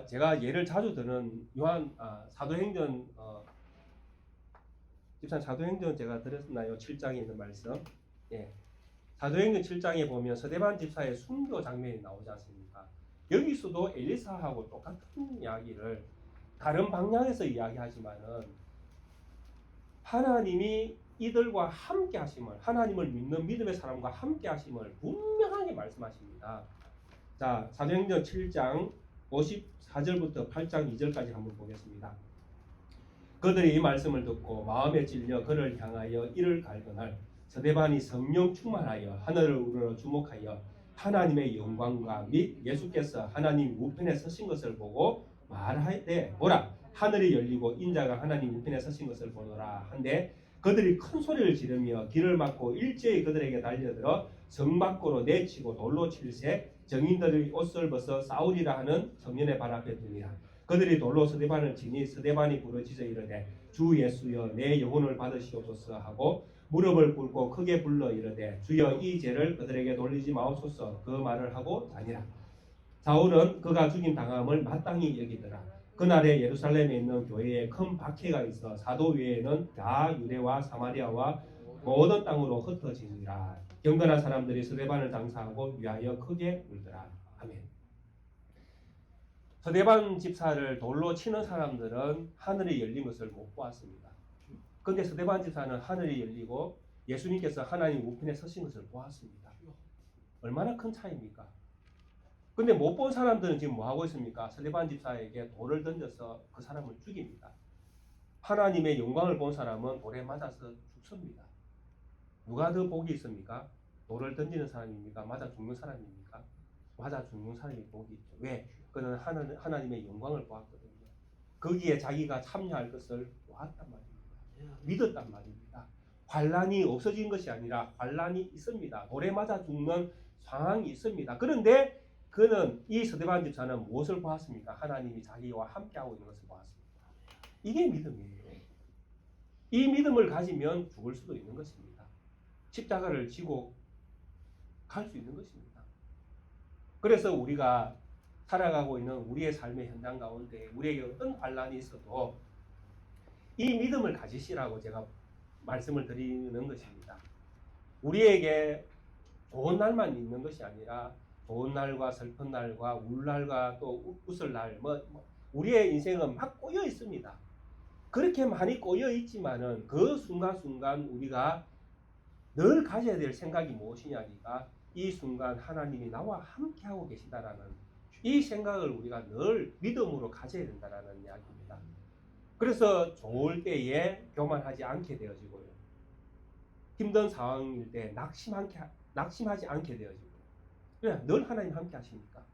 제가 예를 자주 드는 사도행전 집사님 사도행전 제가 들었나요? 7장에 있는 말씀. 예. 사도행전 7장에 보면 서대반 집사의 순교 장면이 나오지 않습니까? 여기서도 엘리사하고 똑같은 이야기를 다른 방향에서 이야기하지만은 하나님이 이들과 함께 하심을, 하나님을 믿는 믿음의 사람과 함께 하심을 분명하게 말씀하십니다. 자, 사도행전 7장 54절부터 8장 2절까지 한번 보겠습니다. 그들이 이 말씀을 듣고 마음에 찔려 그를 향하여 이를 갈거늘 서대반이 성령 충만하여 하늘을 우러러 주목하여 하나님의 영광과 및 예수께서 하나님 우편에 서신 것을 보고 말하되 보라 하늘이 열리고 인자가 하나님 우편에 서신 것을 보노라 한데 그들이 큰 소리를 지르며 길을 막고 일제히 그들에게 달려들어 성 밖으로 내치고 돌로 칠세 정인들의 옷을 벗어 싸우리라 하는 청년의 발 앞에 두니라. 그들이 돌로 서대반을 치니 서대반이 부르짖어 이르되 주 예수여 내 영혼을 받으시옵소서 하고 무릎을 꿇고 크게 불러 이르되 주여 이 죄를 그들에게 돌리지 마옵소서 그 말을 하고 자니라. 사울은 그가 죽임 당함을 마땅히 여기더라. 그날에 예루살렘에 있는 교회에 큰 박해가 있어 사도 외에는 다 유대와 사마리아와 모든 땅으로 흩어지니라. 경건한 사람들이 서대반을 장사하고 위하여 크게 울더라. 아멘. 서대반 집사를 돌로 치는 사람들은 하늘이 열린 것을 못 보았습니다. 그런데 서대반 집사는 하늘이 열리고 예수님께서 하나님 우편에 서신 것을 보았습니다. 얼마나 큰 차이입니까? 근데 못 본 사람들은 지금 뭐 하고 있습니까? 서대반 집사에게 돌을 던져서 그 사람을 죽입니다. 하나님의 영광을 본 사람은 돌에 맞아서 죽습니다. 누가 더 복이 있습니까? 돌을 던지는 사람입니까? 맞아 죽는 사람입니까? 맞아 죽는 사람이 복이 있죠. 왜? 그는 하나님의 영광을 보았거든요. 거기에 자기가 참여할 것을 보았단 말입니다. 믿었단 말입니다. 환난이 없어진 것이 아니라 환난이 있습니다. 돌에 맞아 죽는 상황이 있습니다. 그런데 그는 이 서대반 집사는 무엇을 보았습니까? 하나님이 자기와 함께하고 있는 것을 보았습니다. 이게 믿음이에요. 이 믿음을 가지면 죽을 수도 있는 것입니다. 십자가를 지고 갈 수 있는 것입니다. 그래서 우리가 살아가고 있는 우리의 삶의 현장 가운데 우리에게 어떤 환난이 있어도 이 믿음을 가지시라고 제가 말씀을 드리는 것입니다. 우리에게 좋은 날만 있는 것이 아니라 좋은 날과 슬픈 날과 울 날과 또 웃을 날, 우리의 인생은 막 꼬여 있습니다. 그렇게 많이 꼬여 있지만은 그 순간순간 우리가 늘 가져야 될 생각이 무엇이냐니까 이 순간 하나님이 나와 함께하고 계시다라는 이 생각을 우리가 늘 믿음으로 가져야 된다라는 이야기입니다. 그래서 좋을 때에 교만하지 않게 되어지고요. 힘든 상황일 때 낙심하지 않게 되어지고요. 왜? 늘 하나님 함께 하시니까.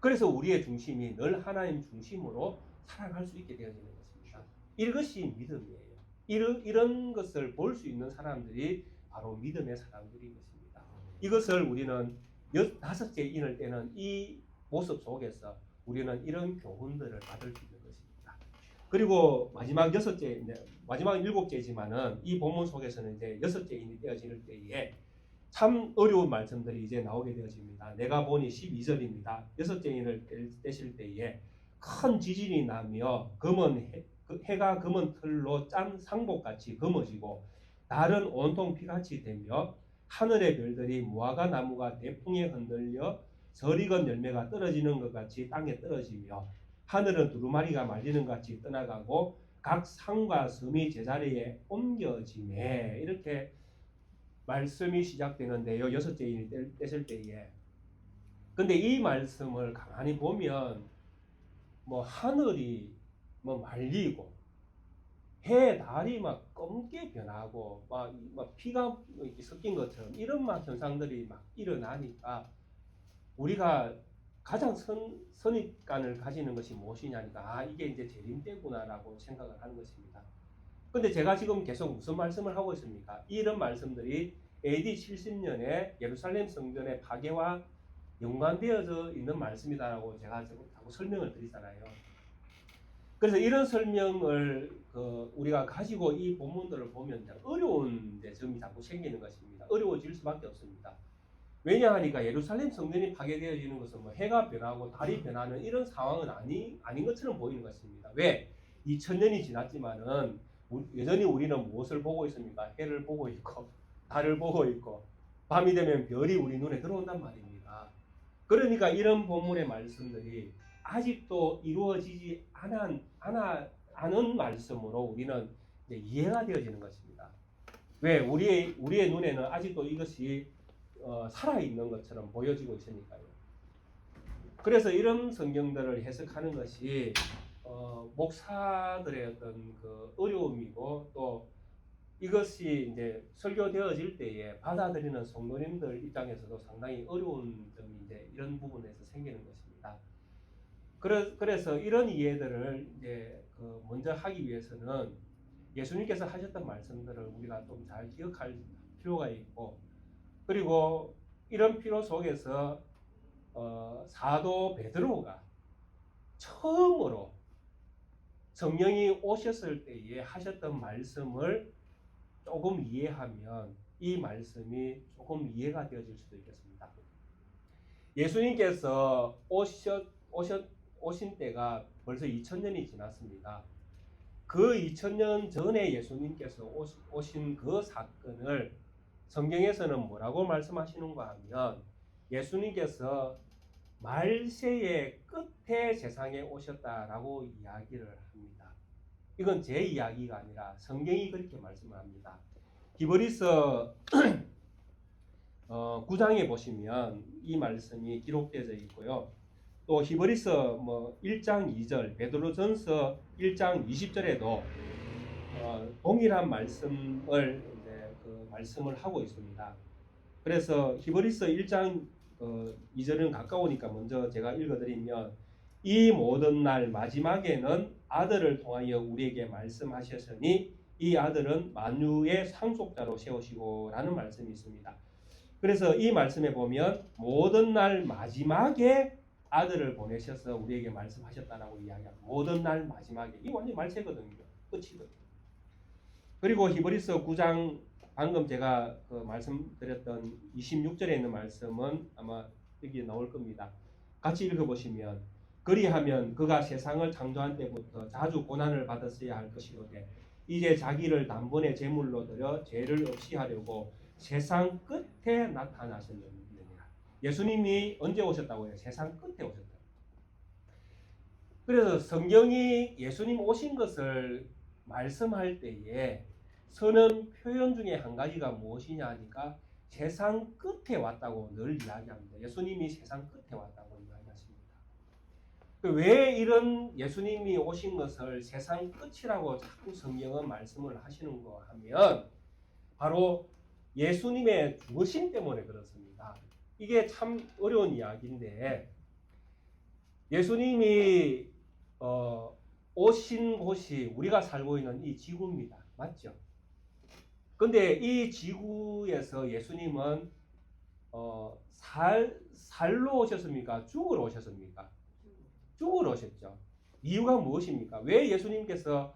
그래서 우리의 중심이 늘 하나님 중심으로 살아갈 수 있게 되어지는 것입니다. 이것이 믿음이에요. 이런 것을 볼 수 있는 사람들이 바로 믿음의 사람들인 것입니다. 이것을 우리는 5째 인을 때는 이 모습 속에서 우리는 이런 교훈들을 받을 수 있는 것입니다. 그리고 마지막 7째지만은 이 본문 속에서는 이제 6째 인이 되어질 때에 참 어려운 말씀들이 이제 나오게 되어집니다. 내가 보니 12절입니다. 6째 인을 떼실 때에 큰 지진이 나며 해가 검은 틀로 짠 상복같이 검어지고 달은 온통 피같이 되며 하늘의 별들이 무화과 나무가 대풍에 흔들려 덜익은 열매가 떨어지는 것 같이 땅에 떨어지며 하늘은 두루마리가 말리는 것 같이 떠나가고 각 산과 섬이 제자리에 옮겨지매. 이렇게 말씀이 시작되는데요. 6째 인이 뗐을 때에. 근데 이 말씀을 가만히 보면 뭐 하늘이 뭐 말리고 해 달이 막 검게 변하고 막 피가 섞인 것처럼 이런 막 현상들이 막 일어나니까 우리가 가장 선입관을 가지는 것이 무엇이냐니까 이게 이제 재림 때구나라고 생각을 하는 것입니다. 근데 제가 지금 계속 무슨 말씀을 하고 있습니까? 이런 말씀들이 AD 70년에 예루살렘 성전의 파괴와 연관되어져 있는 말씀이다라고 제가 자꾸 설명을 드리잖아요. 그래서 이런 설명을 우리가 가지고 이 본문들을 보면 어려운 점이 자꾸 생기는 것입니다. 어려워질 수밖에 없습니다. 왜냐하니까 예루살렘 성전이 파괴되어지는 것은 뭐 해가 변하고 달이 변하는 이런 상황은 아닌 것처럼 보이는 것입니다. 왜? 2000년이 지났지만은 여전히 우리는 무엇을 보고 있습니까? 해를 보고 있고 달을 보고 있고 밤이 되면 별이 우리 눈에 들어온단 말입니다. 그러니까 이런 본문의 말씀들이 아직도 이루어지지 않은 말씀으로 우리는 이제 이해가 되어지는 것입니다. 왜? 우리의 눈에는 아직도 이것이 살아있는 것처럼 보여지고 있으니까요. 그래서 이런 성경들을 해석하는 것이 목사들의 어떤 그 어려움이고 또 이것이 이제 설교되어질 때에 받아들이는 성도님들 입장에서도 상당히 어려운 점이 이제 이런 부분에서 생기는 것입니다. 그래서 이런 이해들을 이제 먼저 하기 위해서는 예수님께서 하셨던 말씀들을 우리가 좀 잘 기억할 필요가 있고, 그리고 이런 필요 속에서 사도 베드로가 처음으로 성령이 오셨을 때에 하셨던 말씀을 조금 이해하면 이 말씀이 조금 이해가 되어질 수도 있겠습니다. 예수님께서 오신 때가 벌써 2000년이 지났습니다. 그 2000년 전에 예수님께서 오신 그 사건을 성경에서는 뭐라고 말씀하시는가 하면 예수님께서 말세의 끝에 세상에 오셨다라고 이야기를 합니다. 이건 제 이야기가 아니라 성경이 그렇게 말씀을 합니다. 히브리서 9장에 보시면 이 말씀이 기록되어 있고요. 또 히브리서 1장 2절, 베드로전서 1장 20절에도 동일한 말씀을 말씀을 하고 있습니다. 그래서 히브리서 1장 2절은 가까우니까 먼저 제가 읽어드리면, 이 모든 날 마지막에는 아들을 통하여 우리에게 말씀하셨으니 이 아들은 만유의 상속자로 세우시고 라는 말씀이 있습니다. 그래서 이 말씀에 보면 모든 날 마지막에 아들을 보내셔서 우리에게 말씀하셨다라고 이야기합니다. 모든 날 마지막에. 이 완전히 말세거든요. 끝이거든요. 그리고 히브리서 9장 방금 제가 말씀드렸던 26절에 있는 말씀은 아마 여기 나올 겁니다. 같이 읽어보시면, 그리하면 그가 세상을 창조한 때부터 자주 고난을 받았어야 할 것이로되 이제 자기를 단번에 제물로 드려 죄를 없이 하려고 세상 끝에 나타나셨느니라. 예수님이 언제 오셨다고요? 세상 끝에 오셨다. 그래서 성경이 예수님 오신 것을 말씀할 때에 쓰는 표현 중에 한 가지가 무엇이냐 하니까 세상 끝에 왔다고 늘 이야기합니다. 예수님이 세상 끝에 왔다고 이야기하십니다. 왜 이런 예수님이 오신 것을 세상 끝이라고 자꾸 성경은 말씀을 하시는가 하면 바로 예수님의 죽으심 때문에 그렇습니다. 이게 참 어려운 이야기인데, 예수님이 오신 곳이 우리가 살고 있는 이 지구입니다. 맞죠? 근데 이 지구에서 예수님은 살로 오셨습니까? 죽으러 오셨습니까? 죽으러 오셨죠. 이유가 무엇입니까? 왜 예수님께서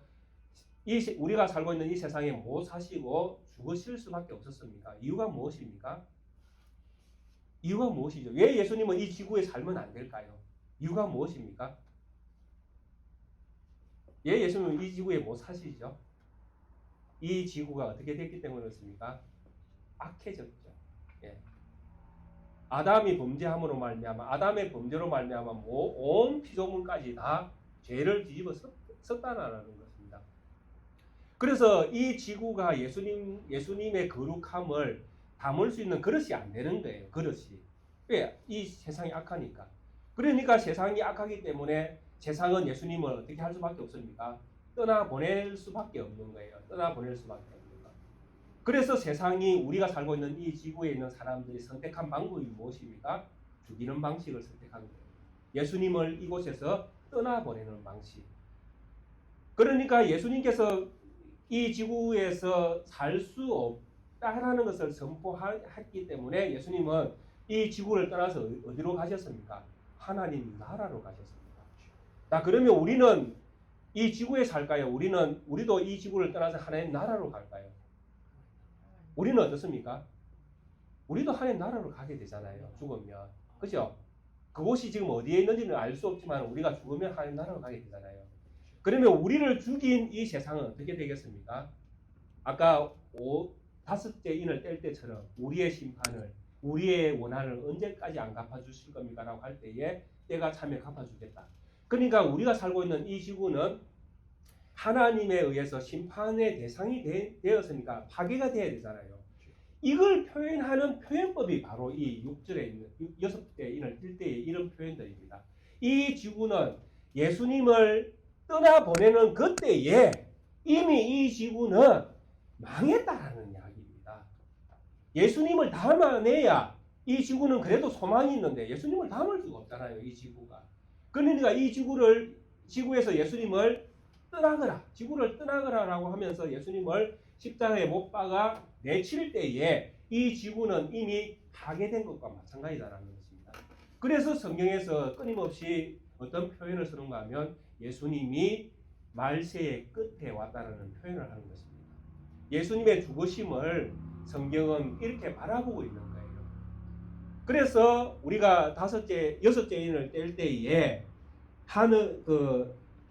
우리가 살고 있는 이 세상에 못 사시고 죽으실 수밖에 없었습니까? 이유가 무엇입니까? 이유가 무엇이죠? 왜 예수님은 이 지구에 살면 안 될까요? 이유가 무엇입니까? 왜 예수님은 이 지구에 못 사시죠? 이 지구가 어떻게 됐기 때문에 그렇습니까? 악해졌죠. 예. 아담이 범죄함으로 말미암아 아담의 범죄로 말미암아 온 피조물까지 다 죄를 뒤집어 썼다라는 것입니다. 그래서 이 지구가 예수님의 거룩함을 담을 수 있는 그릇이 안 되는 거예요. 그릇이. 왜? 이 세상이 악하니까. 그러니까 세상이 악하기 때문에 세상은 예수님을 어떻게 할 수밖에 없습니까? 떠나보낼 수밖에 없는 거예요. 떠나보낼 수밖에 없는 거. 그래서 세상이 우리가 살고 있는 이 지구에 있는 사람들이 선택한 방법이 무엇입니까? 죽이는 방식을 선택한 거예요. 예수님을 이곳에서 떠나보내는 방식. 그러니까 예수님께서 이 지구에서 살 수 없다라는 것을 선포했기 때문에 예수님은 이 지구를 떠나서 어디로 가셨습니까? 하나님 나라로 가셨습니다. 자, 그러면 우리는 이 지구에 살까요? 우리도 이 지구를 떠나서 하나님 나라로 갈까요? 우리는 어떻습니까? 우리도 하나님 나라로 가게 되잖아요. 죽으면. 그죠? 그곳이 지금 어디에 있는지는 알 수 없지만 우리가 죽으면 하나님 나라로 가게 되잖아요. 그러면 우리를 죽인 이 세상은 어떻게 되겠습니까? 아까 5째 인을 뗄 때처럼 우리의 심판을, 우리의 원한을 언제까지 안 갚아주실 겁니까? 라고 할 때에 때가 차면 갚아주겠다. 그러니까 우리가 살고 있는 이 지구는 하나님에 의해서 심판의 대상이 되었으니까 파괴가 돼야 되잖아요. 이걸 표현하는 표현법이 바로 이 6절에 있는 6째 인을 뗄 때의 이런 표현들입니다. 이 지구는 예수님을 떠나보내는 그때에 이미 이 지구는 망했다라는 이야기입니다. 예수님을 담아내야 이 지구는 그래도 소망이 있는데 예수님을 담을 수가 없잖아요. 이 지구가. 그러니까 이 지구에서 예수님을 떠나거라, 지구를 떠나거라라고 하면서 예수님을 십자가에 못 박아 내칠 때에 이 지구는 이미 파괴된 것과 마찬가지다라는 것입니다. 그래서 성경에서 끊임없이 어떤 표현을 쓰는가 하면 예수님이 말세의 끝에 왔다라는 표현을 하는 것입니다. 예수님의 죽으심을 성경은 이렇게 바라보고 있는 거예요. 그래서 우리가 여섯째 인을 뗄 때에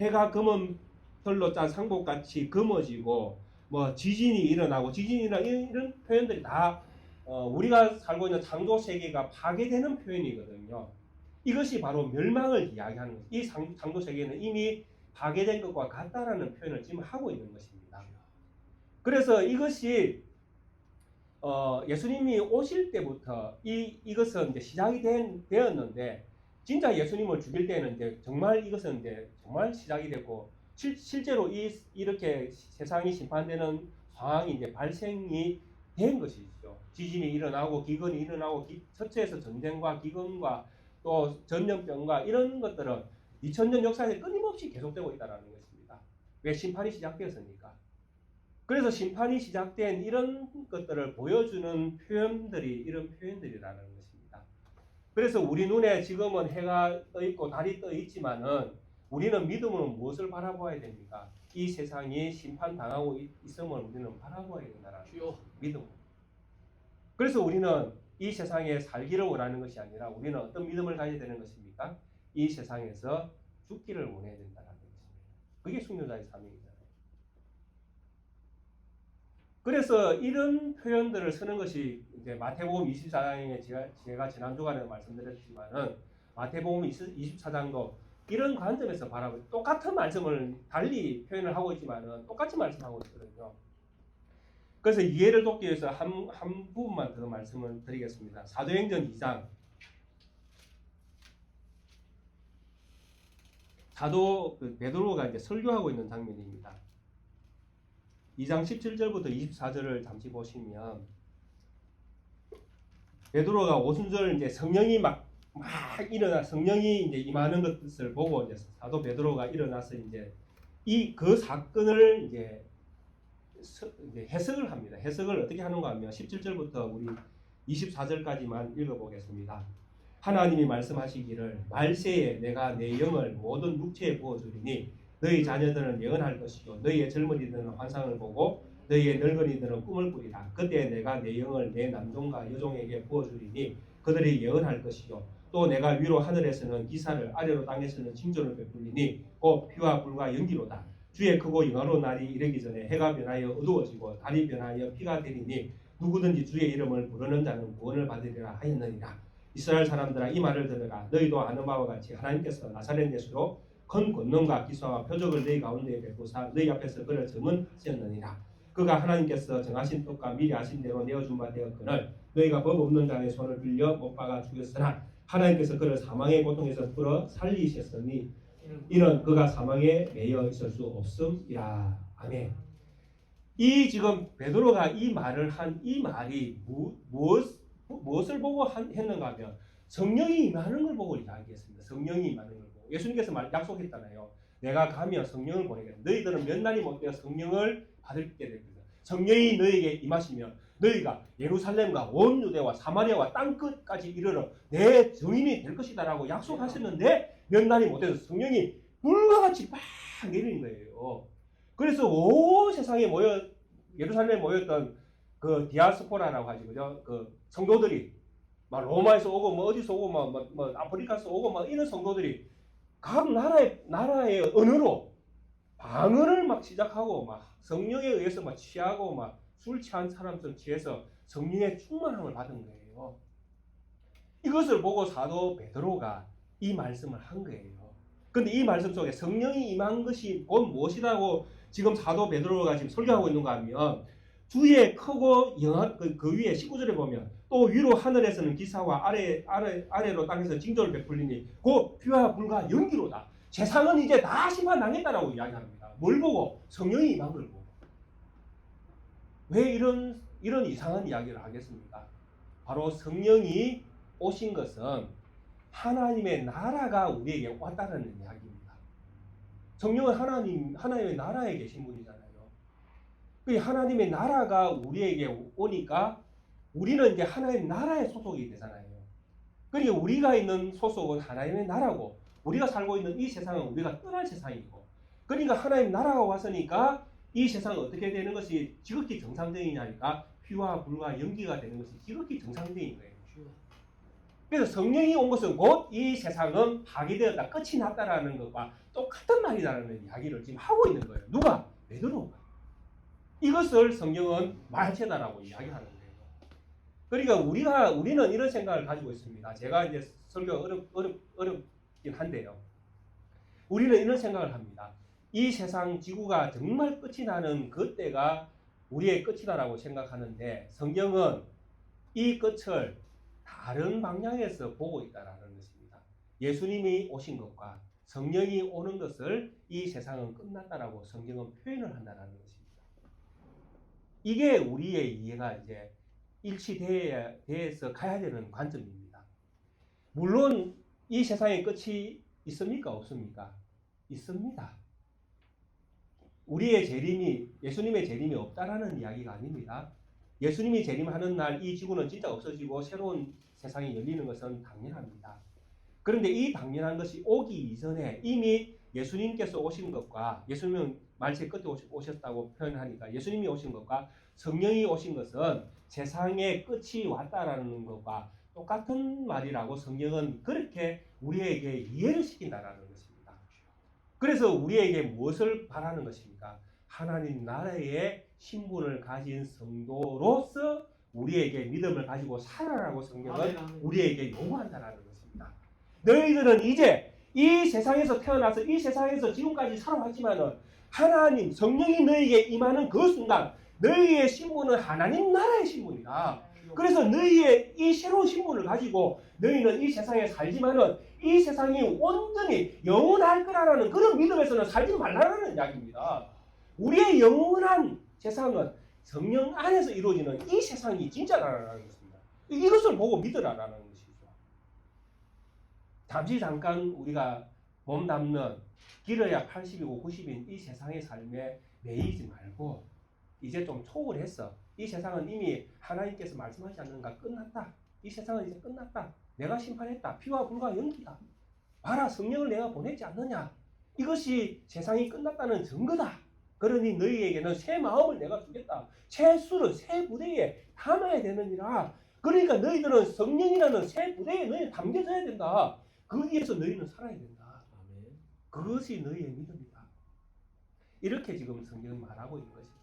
해가 검은 털로 짠 상복같이 검어지고 지진이 일어나고 이런 표현들이 다 우리가 살고 있는 창조 세계가 파괴되는 표현이거든요. 이것이 바로 멸망을 이야기하는 것입니다. 이 창조 세계는 이미 파괴된 것과 같다라는 표현을 지금 하고 있는 것입니다. 그래서 이것이 예수님이 오실 때부터 이것은 이제 시작이 되었는데 진짜 예수님을 죽일 때는 이제 정말 이것은 이제 정말 시작이 됐고 실제로 이렇게 세상이 심판되는 상황이 이제 발생이 된 것이죠. 지진이 일어나고 기근이 일어나고 처처에서 전쟁과 기근과 또 전염병과 이런 것들은 2000년 역사에 끊임없이 계속되고 있다는 것입니다. 왜? 심판이 시작되었으니까. 그래서 심판이 시작된 이런 것들을 보여주는 이런 표현들이라는 것입니다. 그래서 우리 눈에 지금은 해가 떠 있고 달이 떠 있지만은 우리는 믿음으로 무엇을 바라보아야 됩니까? 이 세상이 심판당하고 있음을 우리는 바라보아야 된다는 믿음. 그래서 우리는 이 세상에 살기를 원하는 것이 아니라 우리는 어떤 믿음을 가져야 되는 것입니까? 이 세상에서 죽기를 원해야 된다는 것입니다. 그게 순교자의 사명이잖아요. 그래서 이런 표현들을 쓰는 것이 이제 마태복음 24장에 제가 지난 주간에 말씀드렸지만은 마태복음 24장도 이런 관점에서 바라보고 똑같은 말씀을 달리 표현을 하고 있지만은 똑같이 말씀하고 있거든요. 그래서 이해를 돕기 위해서 한 부분만 더 말씀을 드리겠습니다. 사도행전 2장. 사도 베드로가 이제 설교하고 있는 장면입니다. 2장 17절부터 24절을 잠시 보시면 베드로가 오순절 이제 성령이 막 성령이 이제 임하는 것을 보고 이제 사도 베드로가 일어나서 이제 그 사건을 이제 해석을 합니다. 해석을 어떻게 하는가 하면 17절부터 우리 24절까지만 읽어보겠습니다. 하나님이 말씀하시기를 말세에 내가 내 영을 모든 육체에 부어주리니 너희 자녀들은 예언할 것이요 너희의 젊은이들은 환상을 보고 너희의 늙은이들은 꿈을 꾸리라. 그때 내가 내 영을 내 남종과 여종에게 부어주리니 그들이 예언할 것이요 또 내가 위로 하늘에서는 기사를 아래로 땅에서는 징조를 베풀리니 곧 피와 불과 연기로다. 주의 크고 영화로운 날이 이르기 전에 해가 변하여 어두워지고 달이 변하여 피가 되리니 누구든지 주의 이름을 부르는 자는 구원을 받으리라 하였느니라. 이스라엘 사람들아 이 말을 들으라. 너희도 아는 바와 같이 하나님께서 나사렛 예수로 큰 권능과 기사와 표적을 너희 가운데 베푸사 너희 앞에서 그를 증언하셨느니라. 그가 하나님께서 정하신 뜻과 미리 아신 대로 내어준 바 되었거늘 너희가 법 없는 자의 손을 빌려 못 박아 죽였으나 하나님께서 그를 사망의 고통에서 풀어 살리셨으니 이는 그가 사망에 매여 있을 수 없음이라. 아멘. 이 지금 베드로가 이 말을 한 이 말이 무엇을 보고 했는가 하면 성령이 임하는 걸 보고 이야기했습니다. 성령이 임하는 걸 보고 예수님께서 약속했잖아요. 내가 가면 성령을 보내겠다. 너희들은 몇 날이 못 되어 성령을 받게 될 것이다. 성령이 너희에게 임하시면 너희가 예루살렘과 온 유대와 사마리아와 땅끝까지 이르러 내 증인이 될 것이다 라고 약속하셨는데 몇 날이 못 돼서 성령이 불과 같이 막 내리는 거예요. 그래서 온 세상에 예루살렘에 모였던 그 디아스포라라고 하지, 그죠? 그 성도들이 막 로마에서 오고 뭐 어디서 오고 뭐 아프리카에서 오고 막 이런 성도들이 각 나라의 언어로 방언을 막 시작하고 막 성령에 의해서 막 취하고 막 술 취한 사람처럼 취해서 성령의 충만함을 받은 거예요. 이것을 보고 사도 베드로가 이 말씀을 한 거예요. 근데 이 말씀 속에 성령이 임한 것이 곧 무엇이라고 지금 사도 베드로가 지금 설교하고 있는가 하면 주의 크고 영한 그 위에 19절에 보면 또 위로 하늘에서는 기사와 아래로 땅에서 징조를 베풀리니 곧 피와 불과 연기로다. 세상은 이제 다 심판당했다라고 이야기합니다. 뭘 보고? 성령이 임한 걸 보고. 왜 이런 이상한 이야기를 하겠습니까? 바로 성령이 오신 것은 하나님의 나라가 우리에게 왔다는 이야기입니다. 성령은 하나님의 나라에 계신 분이잖아요. 그 하나님의 나라가 우리에게 오니까 우리는 이제 하나님의 나라에 소속이 되잖아요. 그러니까 우리가 있는 소속은 하나님의 나라고 우리가 살고 있는 이 세상은 우리가 떠날 세상이고 그러니까 하나님 나라가 왔으니까 이 세상은 어떻게 되는 것이 지극히 정상적이냐니까 피와 불과 연기가 되는 것이 지극히 정상적인 거예요. 그래서 성령이 온 것은 곧 이 세상은 파괴되었다, 끝이 났다라는 것과 똑같은 말이라는 이야기를 지금 하고 있는 거예요. 누가? 베드로가. 이것을 성경은 말체다라고 이야기하는 거예요. 그러니까 우리는 이런 생각을 가지고 있습니다. 제가 이제 설교 어렵긴 한데요. 우리는 이런 생각을 합니다. 이 세상 지구가 정말 끝이 나는 그때가 우리의 끝이다라고 생각하는데 성경은 이 끝을 다른 방향에서 보고 있다라는 것입니다. 예수님이 오신 것과 성령이 오는 것을 이 세상은 끝났다라고 성경은 표현을 한다는 것입니다. 이게 우리의 이해가 이제 일치돼서 가야 되는 관점입니다. 물론 이 세상에 끝이 있습니까? 없습니까? 있습니다. 우리의 재림이 예수님의 재림이 없다라는 이야기가 아닙니다. 예수님이 재림하는 날 이 지구는 진짜 없어지고 새로운 세상이 열리는 것은 당연합니다. 그런데 이 당연한 것이 오기 이전에 이미 예수님께서 오신 것과 예수님은 말세 끝에 오셨다고 표현하니까 예수님이 오신 것과 성령이 오신 것은 세상의 끝이 왔다라는 것과 똑같은 말이라고 성경은 그렇게 우리에게 이해를 시킨다라는 것입니다. 그래서 우리에게 무엇을 바라는 것입니까? 하나님 나라의 신분을 가진 성도로서 우리에게 믿음을 가지고 살아라고 성경은 우리에게 요구한다는 것입니다. 너희들은 이제 이 세상에서 태어나서 이 세상에서 지금까지 살아왔지만은 하나님 성령이 너희에게 임하는 그 순간 너희의 신분은 하나님 나라의 신분이다. 그래서 너희의 이 새로운 신분을 가지고 너희는 이 세상에 살지만은 이 세상이 온전히 영원할 거라는 그런 믿음에서는 살지 말라는 이야기입니다. 우리의 영원한 세상은 성령 안에서 이루어지는 이 세상이 진짜라는 것입니다. 이것을 보고 믿으라라는 것이죠. 잠깐 우리가 몸담는 길어야 80이고 90인 이 세상의 삶에 매이지 말고 이제 좀 초월해서 이 세상은 이미 하나님께서 말씀하지 않는가 끝났다. 이 세상은 이제 끝났다. 내가 심판했다. 피와 불과 연기다. 봐라 성령을 내가 보내지 않느냐. 이것이 세상이 끝났다는 증거다. 그러니 너희에게는 새 마음을 내가 주겠다. 새 술을 새 부대에 담아야 되느니라. 그러니까 너희들은 성령이라는 새 부대에 너희 담겨져야 된다. 거기에서 너희는 살아야 된다. 그것이 너희의 믿음이다. 이렇게 지금 성경은 말하고 있는 것입니다.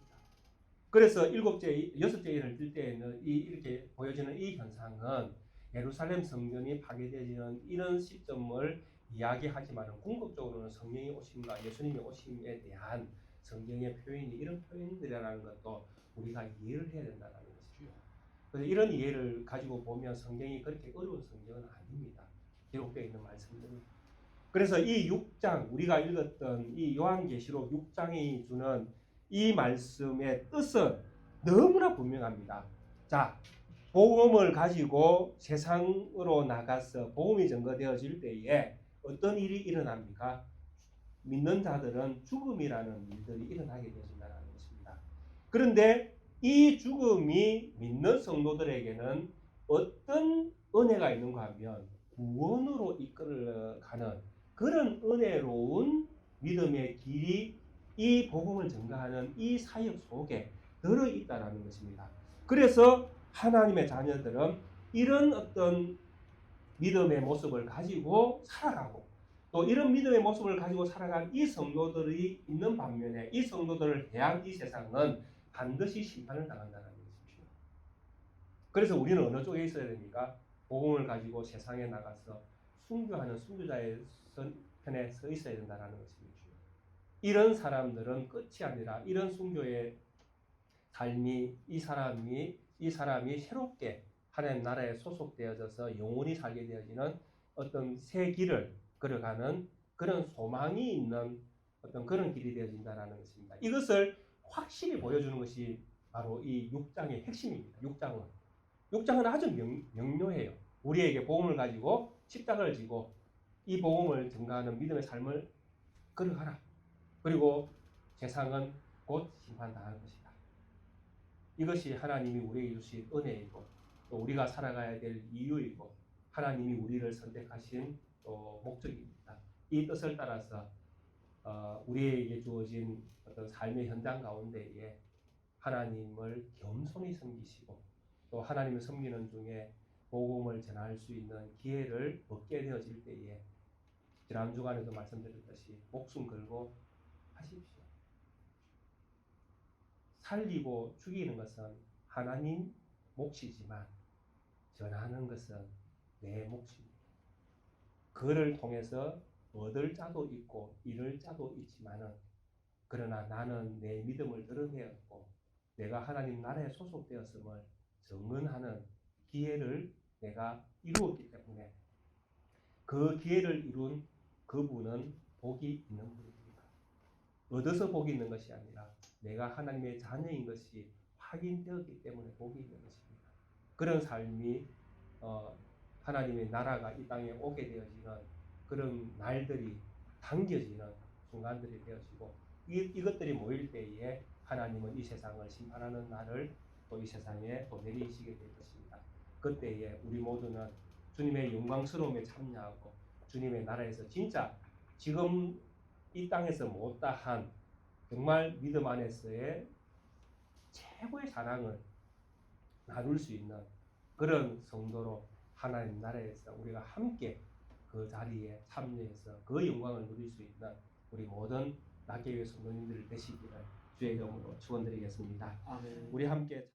그래서 여섯째 예를 들 때에는 이렇게 보여지는 이 현상은 예루살렘 성전이 파괴되어지는 이런 시점을 이야기하지만 궁극적으로는 성령이 오심과 예수님이 오심에 대한 성경의 표현이 이런 표현들이라는 것도 우리가 이해를 해야 된다는 것이죠. 그래서 이런 이해를 가지고 보면 성경이 그렇게 어려운 성경은 아닙니다. 기록되어 있는 말씀들은. 그래서 이 6장 우리가 읽었던 이 요한계시록 6장이 주는 이 말씀의 뜻은 너무나 분명합니다. 자, 복음을 가지고 세상으로 나가서 복음이 전거되어질 때에 어떤 일이 일어납니까? 믿는 자들은 죽음이라는 일들이 일어나게 되어진다는 것입니다. 그런데 이 죽음이 믿는 성도들에게는 어떤 은혜가 있는가 하면 구원으로 이끌어가는 그런 은혜로운 믿음의 길이 이 복음을 전가하는 이 사역 속에 들어있다는 것입니다. 그래서 하나님의 자녀들은 이런 어떤 믿음의 모습을 가지고 살아가고 또 이런 믿음의 모습을 가지고 살아간 이 성도들이 있는 반면에 이 성도들을 대한 이 세상은 반드시 심판을 당한다는 것이죠. 그래서 우리는 어느 쪽에 있어야 됩니까? 복음을 가지고 세상에 나가서 순교하는 순교자의 편에 서 있어야 된다는 것이죠. 이런 사람들은 끝이 아니라 이런 순교의 삶이 이 사람이 새롭게 하나님 나라에 소속되어져서 영원히 살게 되어지는 어떤 새 길을 걸어가는 그런 소망이 있는 어떤 그런 길이 되어진다는 것입니다. 이것을 확실히 보여주는 것이 바로 이 6장의 핵심입니다. 6장은 아주 명료해요. 우리에게 복음을 가지고 십자가를 지고 이 복음을 증가하는 믿음의 삶을 걸어가라. 그리고 세상은 곧 심판당할 것이다. 이것이 하나님이 우리에게 주신 은혜이고 또 우리가 살아가야 될 이유이고 하나님이 우리를 선택하신 또 목적입니다. 이 뜻을 따라서 우리에게 주어진 어떤 삶의 현장 가운데에 하나님을 겸손히 섬기시고 또 하나님을 섬기는 중에 복음을 전할 수 있는 기회를 얻게 되어질 때에 지난 주간에도 말씀드렸듯이 목숨 걸고 하십시오. 살리고 죽이는 것은 하나님 몫이지만 전하는 것은 내 몫입니다. 그를 통해서 얻을 자도 있고 잃을 자도 있지만은 그러나 나는 내 믿음을 드러내었고 내가 하나님 나라에 소속되었음을 증언하는 기회를 내가 이루었기 때문에 그 기회를 이룬 그분은 복이 있는 분입니다. 얻어서 복이 있는 것이 아니라 내가 하나님의 자녀인 것이 확인되었기 때문에 복이 있는 것입니다. 그런 삶이 하나님의 나라가 이 땅에 오게 되어지는 그런 날들이 당겨지는 순간들이 되어지고 이것들이 모일 때에 하나님은 이 세상을 심판하는 날을 또 이 세상에 또 내리시게 될 것입니다. 그때에 우리 모두는 주님의 영광스러움에 참여하고 주님의 나라에서 진짜 지금 이 땅에서 못다한 정말 믿음 안에서의 최고의 사랑을 나눌 수 있는 그런 성도로 하나님 나라에서 우리가 함께 그 자리에 참여해서 그 영광을 누릴 수 있는 우리 모든 낙계교회 성도님들 되시기를 주의 이름으로 축원드리겠습니다. 아멘. 우리 함께